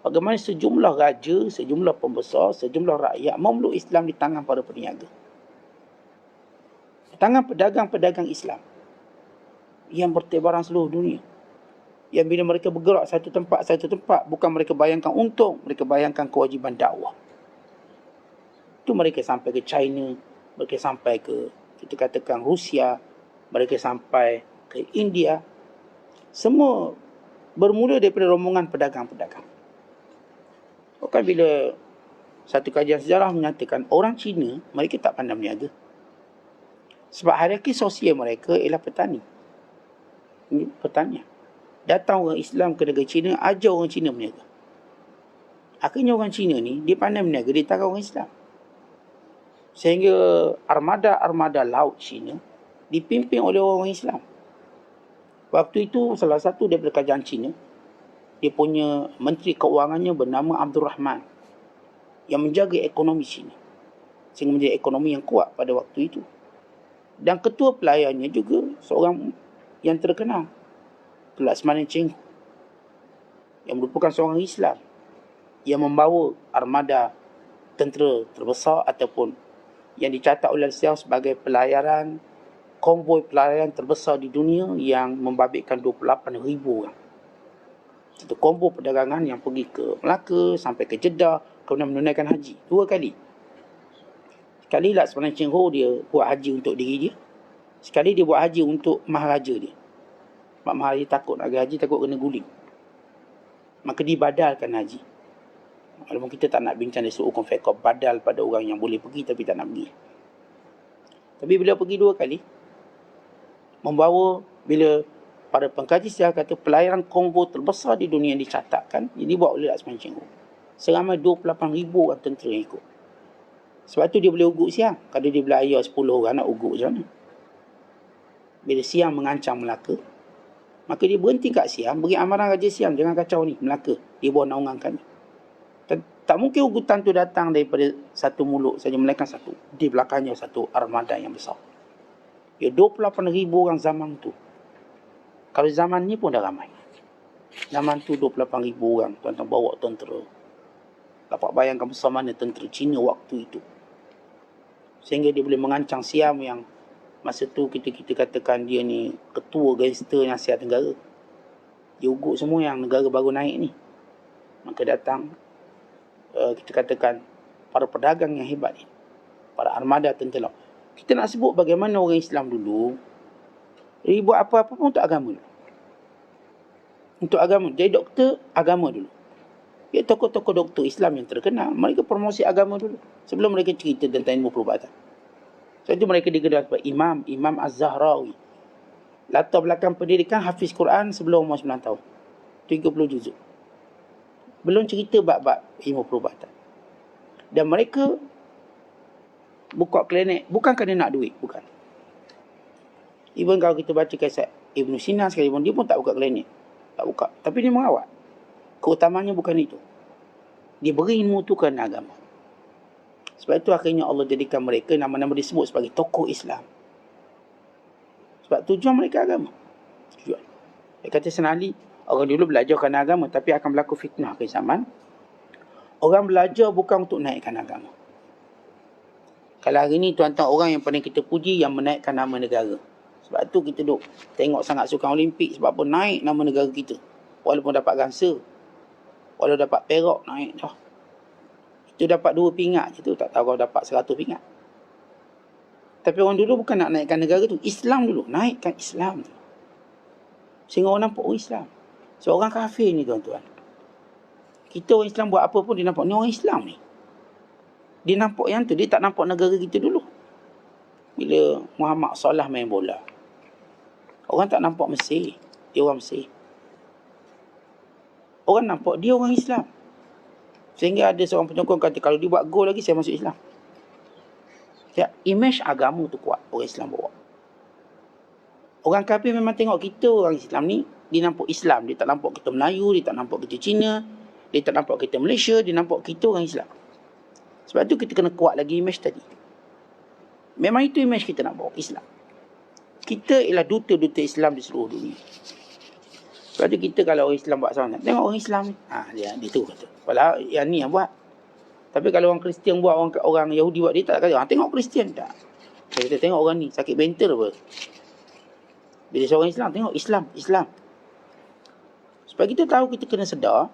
bagaimana sejumlah raja, sejumlah pembesar, sejumlah rakyat memeluk Islam di tangan para peniaga. Di tangan pedagang-pedagang Islam yang bertebaran seluruh dunia. Yang bila mereka bergerak satu tempat, bukan mereka bayangkan untung, mereka bayangkan kewajiban dakwah. Itu mereka sampai ke China, mereka sampai ke, kita katakan Rusia, mereka sampai ke India. Semua bermula daripada rombongan pedagang-pedagang. Bukan bila satu kajian sejarah menyatakan orang Cina, mereka tak pandai berniaga. Sebab hierarki sosial mereka ialah petani. Ini petani. Datang orang Islam ke negara Cina, ajar orang Cina berniaga. Akhirnya orang Cina ni, dia pandai berniaga di tangan orang Islam. Sehingga armada-armada laut Cina dipimpin oleh orang Islam. Waktu itu salah satu daripada kerajaan Cina, dia punya menteri keuangannya bernama Abdul Rahman, yang menjaga ekonomi Cina sehingga menjadi ekonomi yang kuat pada waktu itu. Dan ketua pelayannya juga seorang yang terkenal, Tun Laksmana Cheng Ho, yang merupakan seorang Islam yang membawa armada tentera terbesar ataupun yang dicatat oleh sejarah sebagai pelayaran, konvoi pelayaran terbesar di dunia yang membabitkan 28,000 orang. Satu konvoi perdagangan yang pergi ke Melaka, sampai ke Jeddah, kemudian menunaikan haji 2 kali. Sekali Laksmana Cheng Ho dia buat haji untuk diri dia. Sekali dia buat haji untuk maharaja dia. Sebab maharaja takut nak pergi haji, takut kena guling. Maka dibadalkan haji. Walaupun kita tak nak bincang dari sudut hukum fiqh badal pada orang yang boleh pergi tapi tak nak pergi. Tapi beliau pergi 2 kali. Membawa, bila para pengkaji sejarah kata pelayaran konvoi terbesar di dunia yang dicatatkan, ini dibuat oleh Laksmana Cheng Ho. Seramai 28,000 orang tentera yang ikut. Sebab tu dia boleh ugut siang. Kalau dia boleh ayah 10 orang nak ugut macam mana? Bila Siam mengancam Melaka, maka dia berhenti kat Siam, beri amaran Raja Siam, jangan kacau ni Melaka, dia bawa naungan ni. Tak mungkin ugutan tu datang daripada satu mulut saja, melainkan satu, di belakangnya satu armada yang besar. Ya, 28,000 orang zaman tu. Kalau zaman ni pun dah ramai. Zaman tu 28,000 orang tuan-tuan bawa tentera. Dapat bayangkan besar mana tentera Cina waktu itu. Sehingga dia boleh mengancang Siam yang masa tu kita katakan dia ni ketua gangster Asia Tenggara. Dia ugut semua yang negara baru naik ni. Maka datang kita katakan para pedagang yang hebat ni. Para armada tentera. Kita nak sebut bagaimana orang Islam dulu dia buat apa-apa pun untuk agama dulu. Untuk agama. Jadi doktor, agama dulu. Ya, tokoh-tokoh doktor Islam yang terkenal, mereka promosi agama dulu. Sebelum mereka cerita tentang ilmu perubatan. Sebab itu mereka digelar sebagai Imam Az-Zahrawi. Latar belakang pendidikan hafiz Quran sebelum umur 9 tahun. 30 juzuk. Belum cerita bab-bab ilmu perubatan. Dan mereka buka klinik bukan kerana nak duit, bukan. Even kalau kita baca kisah Ibn Sina sekalipun, dia pun tak buka klinik. Tak buka. Tapi dia merawat. Keutamanya bukan itu. Dia beri ilmu tu kerana agama. Sebab itu akhirnya Allah jadikan mereka nama-nama disebut sebagai tokoh Islam. Sebab tujuan mereka agama. Tujuan. Dia kata Senali, orang dulu belajar kerana agama, tapi akan berlaku fitnah ke zaman. Orang belajar bukan untuk naikkan agama. Kalau hari ni tuan-tuan orang yang paling kita puji yang menaikkan nama negara. Sebab tu kita duk tengok sangat sukan Olimpik. Sebab apa naik nama negara kita. Walaupun dapat gangsa. Walaupun dapat perak naik dah. Itu dapat 2 pingat je tu. Tak tahu kalau dapat 100 pingat. Tapi orang dulu bukan nak naikkan negara tu. Islam dulu. Naikkan Islam tu. Sehingga orang nampak Islam. Seorang kafir ni tuan-tuan. Kita orang Islam buat apa pun dia nampak. Ni orang Islam ni. Dia nampak yang tu. Dia tak nampak negara kita dulu. Bila Muhammad Salah main bola. Orang tak nampak Mesir. Dia orang Mesir. Orang nampak dia orang Islam. Sehingga ada seorang penyokong kata, kalau dia buat gol lagi, saya masuk Islam. Ya, image agama tu kuat. Orang Islam bawa. Orang kafir memang tengok kita orang Islam ni, dia nampak Islam. Dia tak nampak kita Melayu, dia tak nampak kita Cina, dia tak nampak kita Malaysia, dia nampak kita orang Islam. Sebab tu kita kena kuat lagi image tadi. Memang itu image kita nak bawa, Islam. Kita ialah duta-duta Islam di seluruh dunia. Sebab tu kita kalau orang Islam buat salah, tengok orang Islam ni. Dia tu kata. Padahal yang ni yang buat. Tapi kalau orang Kristian buat, orang Yahudi buat, dia tak kata, tengok Kristian tak. Kita tengok orang ni, sakit mental apa. Bila seorang Islam, tengok Islam. Sebab kita tahu, kita kena sedar,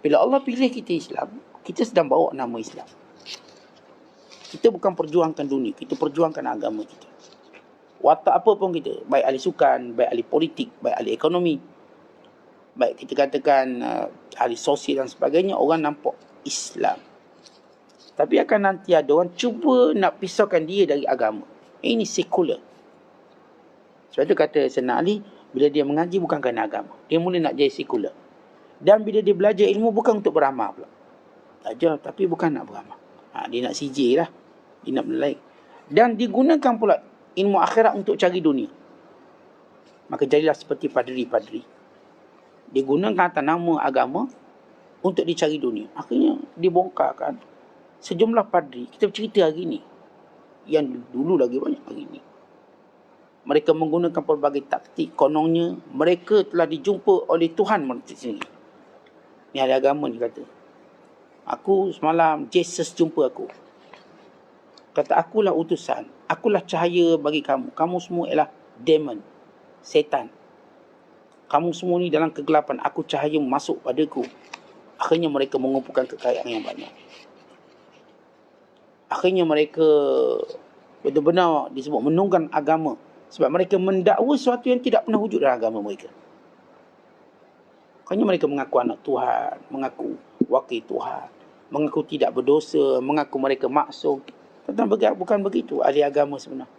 bila Allah pilih kita Islam, kita sedang bawa nama Islam. Kita bukan perjuangkan dunia, kita perjuangkan agama kita. Watak apa pun kita, baik ahli sukan, baik ahli politik, baik ahli ekonomi, baik kita katakan ahli sosial dan sebagainya, orang nampak Islam. Tapi akan nanti ada orang cuba nak pisaukan dia dari agama. Ini sekular. Sebab itu kata Sayyidina Ali, bila dia mengaji bukan kerana agama. Dia mula nak jadi sekular. Dan bila dia belajar ilmu bukan untuk beramal pula. Belajar tapi bukan nak beramal. Dia nak CJ lah. Dia nak benda lain. Dan digunakan pula ilmu akhirat untuk cari dunia. Maka jadilah seperti padri-padri. Dia gunakan atas nama agama untuk dicari dunia. Akhirnya dibongkarkan sejumlah padri. Kita bercerita hari ni. Yang dulu lagi banyak hari ni. Mereka menggunakan pelbagai taktik. Kononnya mereka telah dijumpa oleh Tuhan mereka sendiri. Ni ahli agama ni kata. Aku semalam, Jesus jumpa aku. Kata, akulah utusan. Akulah cahaya bagi kamu. Kamu semua ialah demon. Setan. Kamu semua ni dalam kegelapan. Aku cahaya masuk padaku. Akhirnya mereka mengumpulkan kekayaan yang banyak. Akhirnya mereka benar-benar disebut menunggang agama. Sebab mereka mendakwa sesuatu yang tidak pernah wujud dalam agama mereka. Akhirnya mereka mengaku anak Tuhan. Mengaku wakil Tuhan. Mengaku tidak berdosa. Mengaku mereka maksum. Tentang bukan begitu ahli agama sebenar.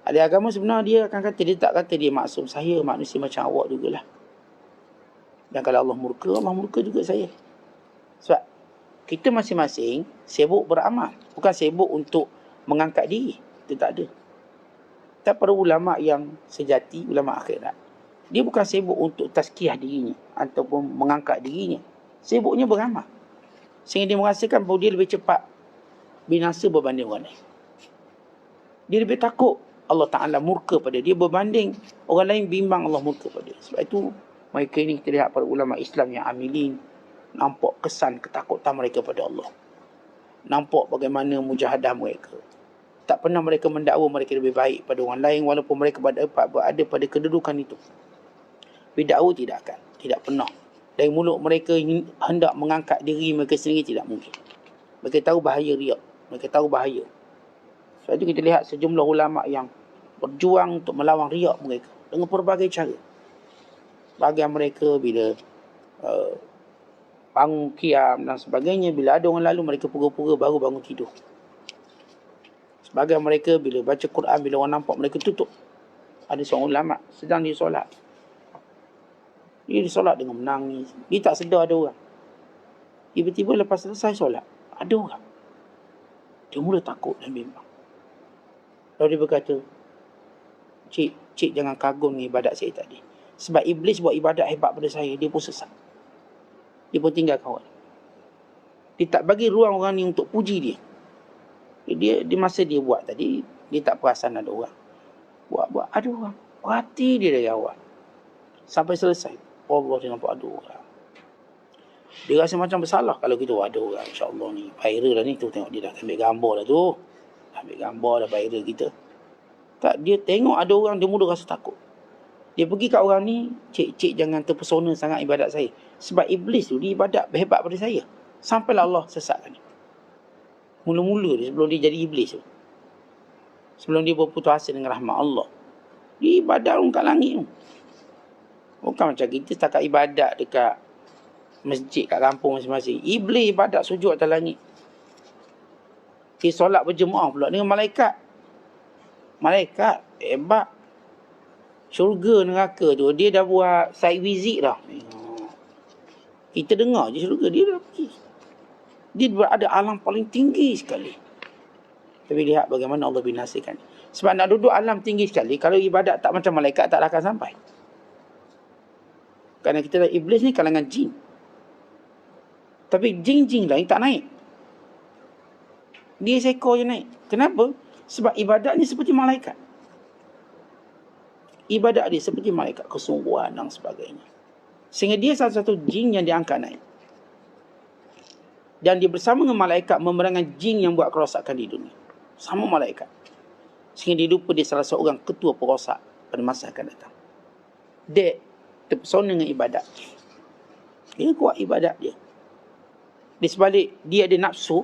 Ahli agama sebenar dia akan kata, dia tak kata dia maksum. Saya manusia macam awak jugalah. Dan kalau Allah murka juga saya. Sebab kita masing-masing sibuk beramal. Bukan sibuk untuk mengangkat diri. Itu tak ada. Tapi para ulama' yang sejati, ulama' akhirat, dia bukan sibuk untuk tazkiyah dirinya ataupun mengangkat dirinya. Sibuknya beramal. Sehingga dia merasakan bahawa dia lebih cepat binasa berbanding orang lain. Dia lebih takut Allah Ta'ala murka pada dia berbanding orang lain bimbang Allah murka pada dia. Sebab itu mereka ini kita lihat para ulama Islam yang amilin, nampak kesan ketakutan mereka pada Allah. Nampak bagaimana mujahadah mereka. Tak pernah mereka mendakwa mereka lebih baik pada orang lain walaupun mereka berada pada kedudukan itu. Bidakwa tidak akan. Tidak pernah. Dari mulut mereka hendak mengangkat diri mereka sendiri tidak mungkin. Mereka tahu bahaya riak. Mereka tahu bahaya. Sebab itu kita lihat sejumlah ulama yang berjuang untuk melawan riak mereka dengan pelbagai cara. Bahagian mereka bila bangun qiyam dan sebagainya, bila ada orang lalu mereka pura-pura baru bangun tidur. Sebagian mereka bila baca Quran, bila orang nampak mereka tutup. Ada seorang ulama sedang dia solat. Dia solat dengan menangis. Dia tak sedar ada orang. Tiba-tiba lepas selesai solat, ada orang. Dia mula takut dan bimbang. Lalu dia berkata, Cik jangan kagum dengan ibadat saya tadi. Sebab iblis buat ibadat hebat pada saya, dia pun sesat. Dia pun tinggal kawan. Dia tak bagi ruang orang ni untuk puji dia. Di masa dia buat tadi, dia tak perasan ada orang. Buat ada orang. Perhati dia dari awal. Sampai selesai. Allah dia nampak ada orang. Dia rasa macam bersalah kalau kita ada orang. InsyaAllah ni, viral dah ni. Tu tengok dia dah ambil gambar dah tu. Ambil gambar dah viral kita. Tak, dia tengok ada orang, dia mula rasa takut. Dia pergi kat orang ni, cik jangan terpesona sangat ibadat saya. Sebab iblis tu, dia ibadat hebat pada saya. Sampailah Allah sesatkan dia. Mula-mula dia, sebelum dia jadi iblis tu. Sebelum dia berputus asa dengan rahmat Allah. Dia ibadat kat langit tu. Bukan macam kita setakat ibadat dekat masjid kat kampung masing-masing. Iblis ibadat sujud atas langit. Dia solat berjemaah pula dengan malaikat. Malaikat hebat. Syurga neraka tu dia dah buat site visit dah. Kita dengar je syurga, dia dah pergi. Dia berada alam paling tinggi sekali. Tapi lihat bagaimana Allah binasakan. Sebab nak duduk alam tinggi sekali, kalau ibadat tak macam malaikat tak akan sampai. Kerana kita tahu iblis ni kalangan jin. Tapi jin-jin lain tak naik. Dia seekor je naik. Kenapa? Sebab ibadat ni seperti malaikat. Ibadat dia seperti malaikat, kesungguhan dan sebagainya. Sehingga dia salah satu jin yang diangkat naik. Dan dia bersama dengan malaikat memerangi jin yang buat kerosakan di dunia. Sama malaikat. Sehingga dia lupa dia salah seorang ketua perosak pada masa akan datang. Dia terpesona dengan ibadat. Dia kuat ibadat dia. Di sebalik dia ada nafsu,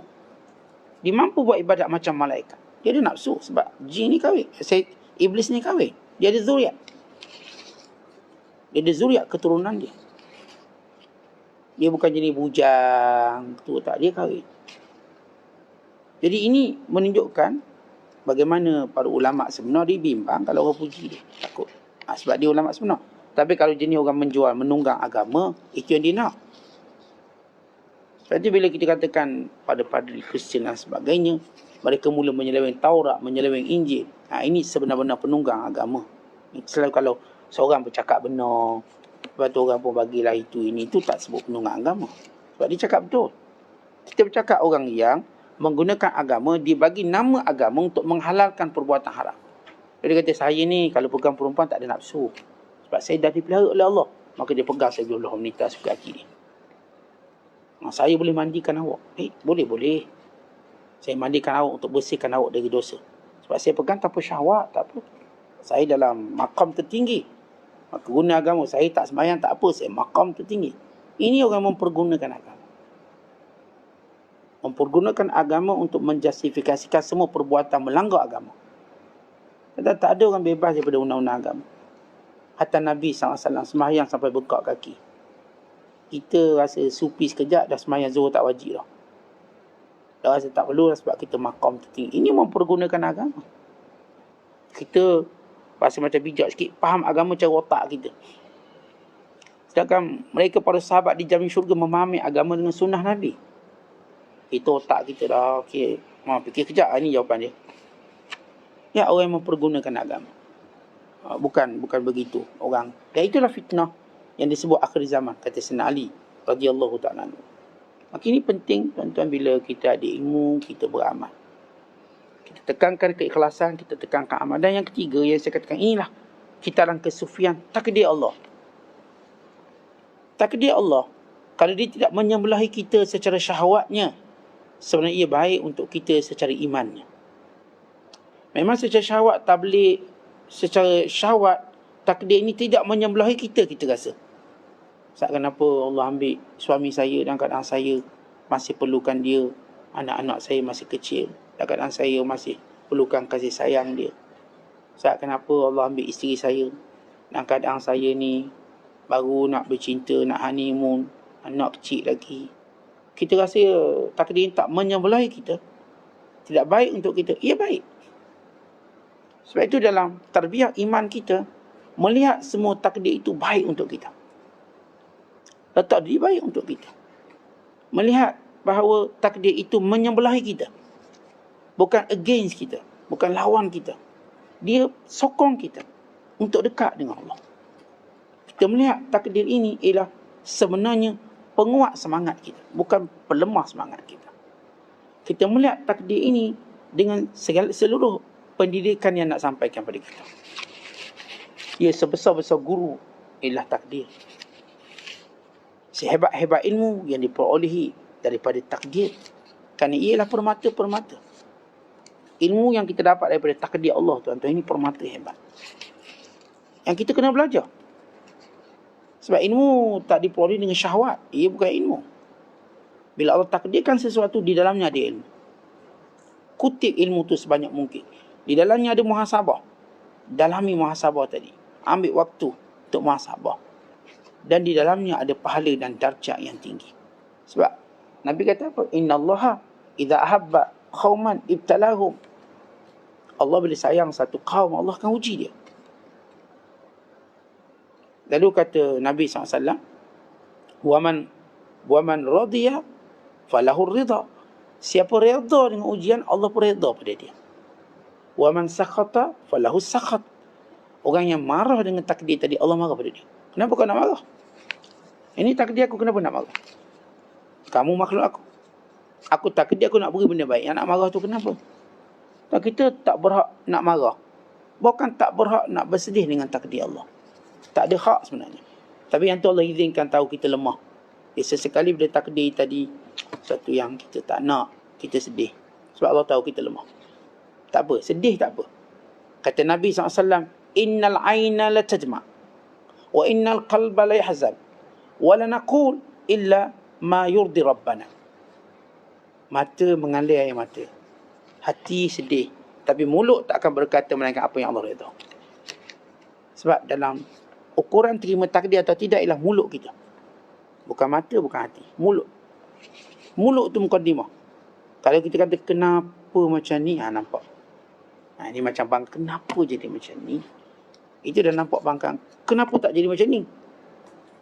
dia mampu buat ibadat macam malaikat. Dia ada nafsu sebab jin ni kahwin. Iblis ni kahwin. Dia ada zuriat. Dia ada zuriat keturunan dia. Dia bukan jenis bujang. Tu tak. Dia kahwin. Jadi ini menunjukkan bagaimana para ulama' sebenar dia bimbang kalau orang puji dia. Takut. Sebab dia ulama' sebenar. Tapi kalau jenis orang menjual, menunggang agama, itu yang dia nak. Sebab itu bila kita katakan pada padri Kristian dan sebagainya, mereka mula menyeleweng Taurat, menyeleweng Injil. Ini sebenar-benar penunggang agama. Selalu kalau seorang bercakap benar, lepas tu orang pun bagilah itu, ini, itu tak sebut penunggang agama. Sebab dia cakap betul. Kita bercakap orang yang menggunakan agama, dia bagi nama agama untuk menghalalkan perbuatan haram. Dia kata, saya ni kalau pegang perempuan tak ada nafsu. Sebab saya dah dipelihara oleh Allah. Maka dia pegang saya Allah menita suka kaki dia. Saya boleh mandikan awak. Boleh. Saya mandikan awak untuk bersihkan awak dari dosa. Sebab saya pegang tanpa syahwat, tak apa. Saya dalam makam tertinggi. Maka guna agama, saya tak sembahyang, tak apa. Saya makam tertinggi. Ini orang mempergunakan agama. Mempergunakan agama untuk menjustifikasikan semua perbuatan melanggar agama. Tak ada orang bebas daripada undang-undang agama. Hatta Nabi SAW sembahyang sampai bengkak kaki. Kita rasa supi sekejap, dah sembahyang zuhur tak wajib dah. Dah rasa tak perlu lah sebab kita makam tertinggi. Ini mempergunakan agama. Kita rasa macam bijak sikit, faham agama cara otak kita. Sedangkan mereka para sahabat dijamin syurga memahami agama dengan sunnah Nabi. Itu otak kita dah, okey. Fikir kejap, ini jawapan dia. Ya, orang yang mempergunakan agama. Bukan begitu orang. Dan itulah fitnah yang disebut akhir zaman, kata Sayyidina Ali radhiyallahu ta'ala. Maka ini penting tuan-tuan bila kita ada ilmu, kita beramal. Kita tekankan keikhlasan, kita tekankan amal. Dan yang ketiga yang saya katakan, inilah kitaran kesufian, takdir Allah. Takdir Allah. Kalau dia tidak menyembelahi kita secara syahwatnya, sebenarnya ia baik untuk kita secara imannya. Memang secara syahwat tabligh, secara syahwat takdir ini tidak menyembelahi kita rasa. Sebab kenapa Allah ambil suami saya dalam keadaan saya masih perlukan dia, anak-anak saya masih kecil, dalam keadaan saya masih perlukan kasih sayang dia. Sebab kenapa Allah ambil isteri saya dalam keadaan saya ni baru nak bercinta, nak honeymoon, anak kecil lagi. Kita rasa takdir tak menyembelahi kita, tidak baik untuk kita. Ia baik. Sebab itu dalam tarbiyah iman kita, melihat semua takdir itu baik untuk kita. Letak dia baik untuk kita. Melihat bahawa takdir itu menyembelahi kita. Bukan against kita. Bukan lawan kita. Dia sokong kita untuk dekat dengan Allah. Kita melihat takdir ini ialah sebenarnya penguat semangat kita. Bukan pelemah semangat kita. Kita melihat takdir ini dengan seluruh pendidikan yang nak sampaikan pada kita. Ia sebesar-besar guru ialah takdir. Sehebat-hebat ilmu yang diperolehi daripada takdir. Kerana ialah permata-permata. Ilmu yang kita dapat daripada takdir Allah, tuan-tuan, ini permata hebat. Yang kita kena belajar. Sebab ilmu tak diperolehi dengan syahwat. Ia bukan ilmu. Bila Allah takdirkan sesuatu, di dalamnya ada ilmu. Kutip ilmu tu sebanyak mungkin. Di dalamnya ada muhasabah. Dalami muhasabah tadi. Ambil waktu untuk muhasabah. Dan di dalamnya ada pahala dan darjat yang tinggi. Sebab Nabi kata apa? Inna Allaha idza ahabba qauman ibtalahum. Allah bila sayang satu kaum, Allah akan uji dia. Lalu kata Nabi SAW, Waman radiyah falahur ridha. Siapa redha dengan ujian, Allah pun redha pada dia. Waman sakhata falahu sakhat. Orang yang marah dengan takdir tadi, Allah marah pada dia. Kenapa kau nak marah? Ini takdir aku, kenapa nak marah? Kamu makhluk aku. Aku takdir aku nak beri benda baik. Yang nak marah tu kenapa? Dan kita tak berhak nak marah. Bukan tak berhak nak bersedih dengan takdir Allah. Tak ada hak sebenarnya. Tapi yang tu Allah izinkan tahu kita lemah. Sesekali bila takdir tadi, satu yang kita tak nak, kita sedih. Sebab Allah tahu kita lemah. Tak apa, sedih tak apa. Kata Nabi SAW, Innal ayna la tajma' wa innal qalba la yahzan wa la naqul illa ma yurdi rabbana. Mata mengalir air mata. Hati sedih. Tapi mulut tak akan berkata melainkan apa yang Allah redha. Sebab dalam ukuran terima takdir atau tidak ialah mulut kita. Bukan mata, bukan hati. Mulut. Mulut tu mukadimah. Kalau kita kata kenapa macam ni, nampak. Ini macam bang, kenapa jadi macam ni? Itu dah nampak bangkang. Kenapa tak jadi macam ni?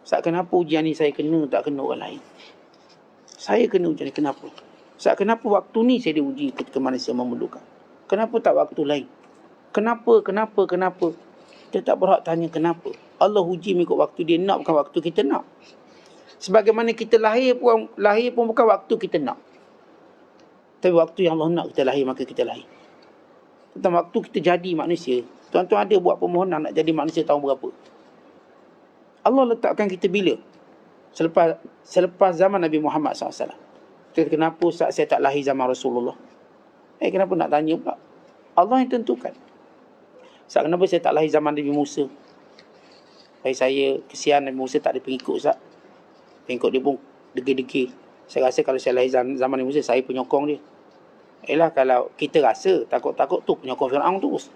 Sebab kenapa ujian ni saya kena, tak kena orang lain? Saya kena ujian ni, kenapa? Sebab kenapa waktu ni saya diuji ketika manusia memerlukan? Kenapa tak waktu lain? Kenapa? Kita tak berhak tanya kenapa. Allah uji mengikut waktu dia nak, bukan waktu kita nak. Sebagaimana kita lahir pun bukan waktu kita nak. Tapi waktu yang Allah nak kita lahir, maka kita lahir. Tentang waktu kita jadi manusia. Tuan-tuan ada buat permohonan nak jadi manusia tahun berapa? Allah letakkan kita bila? Selepas zaman Nabi Muhammad SAW. Kenapa Ustaz saya tak lahir zaman Rasulullah? Kenapa nak tanya pula? Allah yang tentukan. Ustaz, kenapa saya tak lahir zaman Nabi Musa? Saya kesian Nabi Musa tak ada pengikut, Ustaz. Pengikut dia pun degil-degil. Saya rasa kalau saya lahir zaman Nabi Musa, saya penyokong dia. Kalau kita rasa takut-takut tu penyokong Fir'aun terus.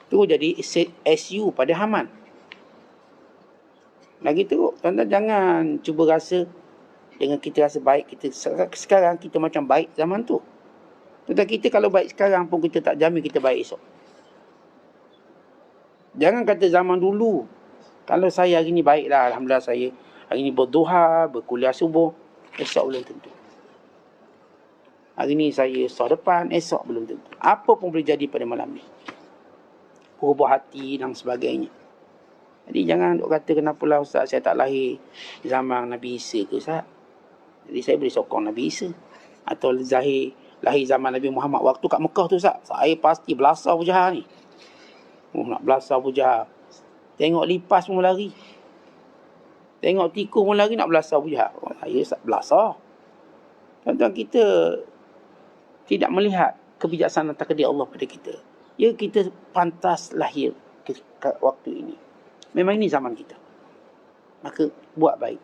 Tu jadi SU pada Haman. Lagi tu, tuan-tuan jangan cuba rasa dengan kita rasa baik kita sekarang, kita macam baik zaman tu. Tuan-tuan, kita kalau baik sekarang pun kita tak jamin kita baik esok. Jangan kata zaman dulu, kalau saya hari ni baiklah, alhamdulillah saya hari ni berduha, berkuliah subuh, esok belum tentu. Hari ni saya esok depan, esok belum tentu. Apa pun boleh jadi pada malam ni. Berubah hati dan sebagainya. Jadi jangan duk kata kenapalah Ustaz saya tak lahir zaman Nabi Isa ke Ustaz. Jadi saya boleh sokong Nabi Isa. Atau Zahir Lahir zaman Nabi Muhammad. Waktu kat Mekah tu Ustaz, saya pasti belasah Abu Jahal ni. Nak belasah Abu Jahal. Tengok lipas pun lari. Tengok tikus pun lari nak belasah Abu Jahal. Saya belasah. Tuan-tuan, kita tidak melihat kebijaksanaan takdir Allah pada kita. Ya, kita pantas lahir ke waktu ini. Memang ini zaman kita. Maka buat baik.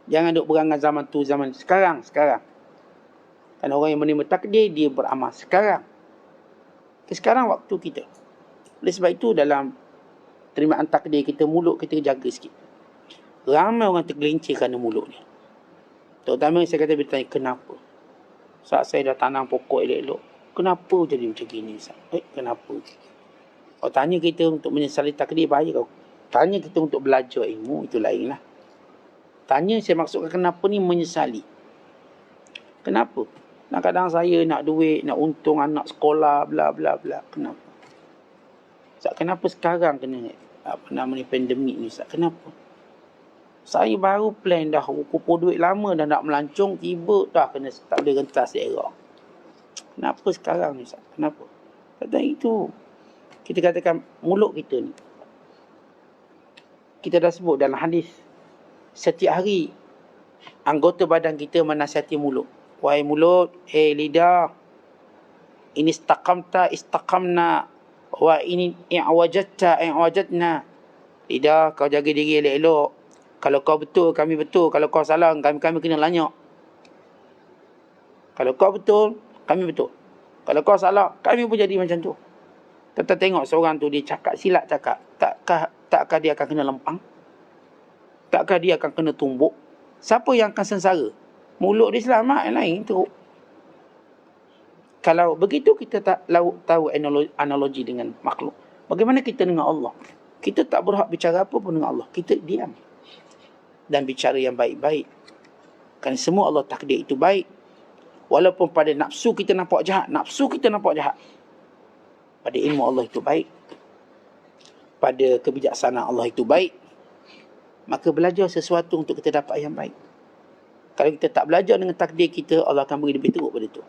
Jangan duk berangan zaman tu, zaman sekarang. Kan orang yang menerima takdir, dia beramal sekarang. Sekarang waktu kita. Oleh sebab itu, dalam terimaan takdir kita, mulut kita jaga sikit. Ramai orang tergelincir kerana mulut ni. Terutama saya kata bertanya, kenapa? Saat saya dah tanam pokok elok-elok, kenapa jadi macam gini? Kenapa? Kalau tanya kita untuk menyesali takdir, bahaya kau. Tanya kita untuk belajar ilmu, itu lain lah. Tanya, saya maksudkan kenapa ni menyesali. Kenapa? Kadang-kadang saya nak duit, nak untung anak sekolah, bla bla bla. Kenapa? Kenapa sekarang kena pandemik ni? Kenapa? Saya baru plan dah kumpul duit lama dah nak melancong, tiba dah kena tak boleh rentas daerah. Kenapa sekarang ni? Kenapa? Kata itu. Kita katakan mulut kita ni. Kita dah sebut dalam hadis, setiap hari anggota badan kita menasihati mulut. Wahai mulut, lidah, ini istaqamna, wa ini i'wajadna. Lidah, kau jaga diri elok-elok. Kalau kau betul, kami betul. Kalau kau salah, kami kena lanyak. Kalau kau betul, kami betul. Kalau kau salah, kami pun jadi macam tu. Kita tengok seorang tu, dia silap cakap. Takkah dia akan kena lempang? Takkah dia akan kena tumbuk? Siapa yang akan sengsara? Mulut dia selamat, yang lain teruk. Kalau begitu, kita tak tahu analogi dengan makhluk. Bagaimana kita dengan Allah? Kita tak berhak bicara apa pun dengan Allah. Kita diam. Dan bicara yang baik-baik. Kerana semua Allah takdir itu baik. Walaupun pada nafsu kita nampak jahat. Pada ilmu Allah itu baik. Pada kebijaksanaan Allah itu baik. Maka belajar sesuatu untuk kita dapat yang baik. Kalau kita tak belajar dengan takdir kita, Allah akan beri lebih teruk pada itu.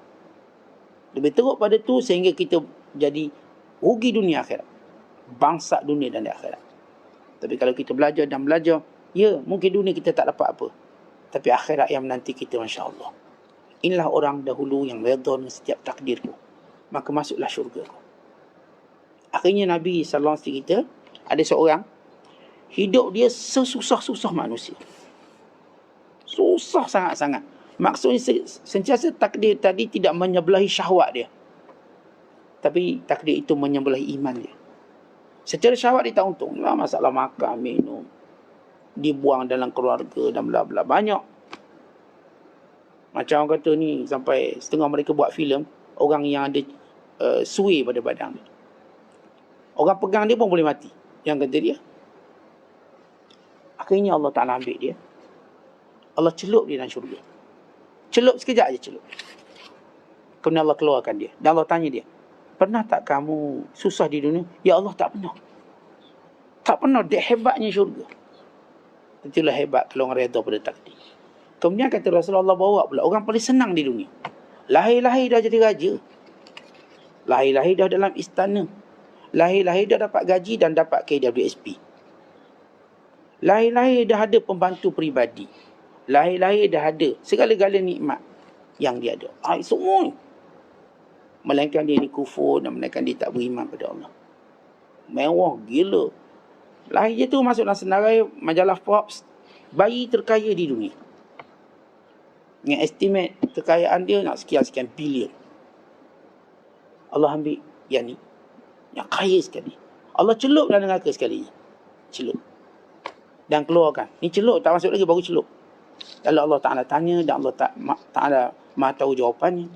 Lebih teruk pada itu sehingga kita jadi rugi dunia akhirat. Bangsa dunia dan di akhirat. Tapi kalau kita belajar dan belajar, ya, mungkin dunia kita tak dapat apa. Tapi akhirat yang menanti kita, Masya Allah. Inilah orang dahulu yang redha dengan setiap takdirku. Maka masuklah syurga. Akhirnya Nabi SAW kita, ada seorang, hidup dia sesusah-susah manusia. Susah sangat-sangat. Maksudnya sentiasa takdir tadi tidak menyebelahi syahwat dia. Tapi takdir itu menyebelahi iman dia. Secara syahwat dia tak untung. Masalah makan, minum. Dibuang dalam keluarga dan bla-bla. Banyak. Macam orang kata ni, sampai setengah mereka buat filem, orang yang ada suai pada badan dia. Orang pegang dia pun boleh mati. Yang kata dia. Akhirnya Allah Ta'ala ambil dia. Allah celup dia dalam syurga. Celup sekejap je celup. Kemudian Allah keluarkan dia. Dan Allah tanya dia, pernah tak kamu susah di dunia? Ya Allah, tak pernah. Tak pernah. Dia hebatnya syurga. Itulah hebat kalau orang redha pada takdir. Kemudian kata Rasulullah, bawa pula orang paling senang di dunia. Lahir-lahir dah jadi raja. Lahir-lahir dah dalam istana. Lahir-lahir dah dapat gaji dan dapat KWSP. Lahir-lahir dah ada pembantu peribadi. Lahir-lahir dah ada segala-gala nikmat yang dia ada. Semua. Melainkan dia ni kufur dan melainkan dia tak beriman pada Allah. Mewah gila. Lahir je tu masuk dalam senarai majalah Forbes, bayi terkaya di dunia. Dengan estimate kekayaan dia nak sekian-sekian bilion. Allah ambil yang ni, yang kaya sekali. Allah celup dalam neraka sekali. Celup. Dan keluarkan. Ni celup, tak masuk lagi, baru celup. Lalu Allah Ta'ala tanya dan Allah Ta'ala maha tahu jawapannya.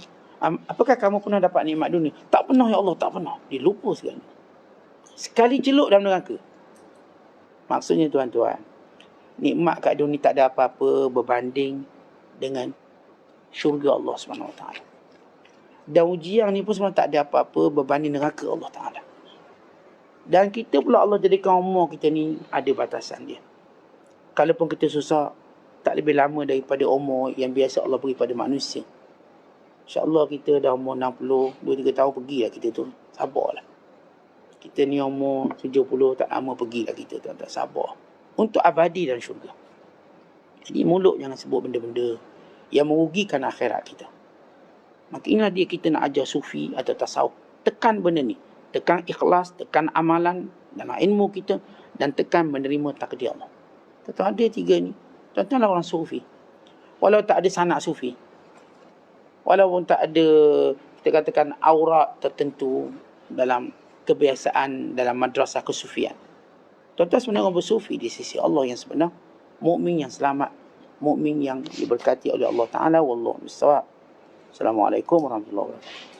Apakah kamu pernah dapat nikmat dunia? Tak pernah ya Allah, tak pernah. Dia lupa sekali. Sekali celup dalam neraka. Maksudnya tuan-tuan, nikmat kat dunia tak ada apa-apa berbanding dengan syurga Allah SWT. Dan ujian ni pun sebenarnya tak ada apa-apa berbanding neraka Allah Ta'ala. Dan kita pula Allah jadikan umur kita ni ada batasan dia. Kalaupun kita susah, tak lebih lama daripada umur yang biasa Allah beri pada manusia. InsyaAllah kita dah umur 60, 2-3 tahun pergilah kita tu. Sabarlah. Kita ni umur 70, tak lama pergilah kita tu. Tak sabar. Untuk abadi dalam syurga. Jadi mulut jangan sebut benda-benda yang merugikan akhirat kita. Maka inilah dia kita nak ajar sufi atau tasawuf. Tekan benda ni. Tekan ikhlas, tekan amalan dalam ilmu kita, dan tekan menerima takdir Allah. Tentu ada 3 ni. Tuan-tuanlah orang sufi. Walau tak ada sanak sufi. Walaupun tak ada, kita katakan, aurat tertentu dalam kebiasaan dalam madrasah kesufian. Tuan-tuan sebenarnya orang bersufi di sisi Allah yang sebenar. Mukmin yang selamat. Mukmin yang diberkati oleh Allah Ta'ala. Wallahu a'lam bishawab. Assalamualaikum warahmatullahi wabarakatuh.